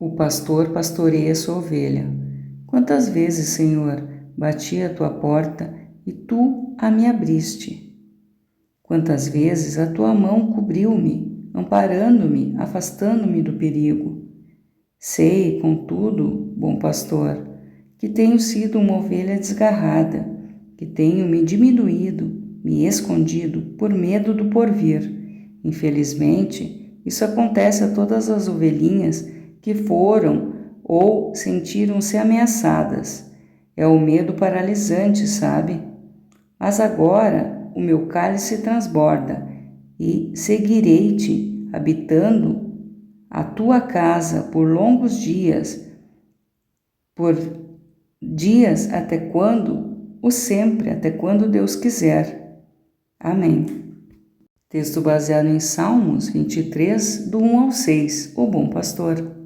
O pastor pastoreia sua ovelha. Quantas vezes, Senhor, bati à tua porta e tu a me abriste? Quantas vezes a tua mão cobriu-me, amparando-me, afastando-me do perigo? Sei, contudo, bom pastor, que tenho sido uma ovelha desgarrada, que tenho me diminuído, me escondido por medo do porvir. Infelizmente, isso acontece a todas as ovelhinhas que foram ou sentiram-se ameaçadas. É o medo paralisante, sabe? Mas agora o meu cálice transborda e seguirei-te, habitando a tua casa por longos dias, por dias até quando, o sempre, até quando Deus quiser. Amém. Texto baseado em Salmos 23, do 1 ao 6, o bom pastor.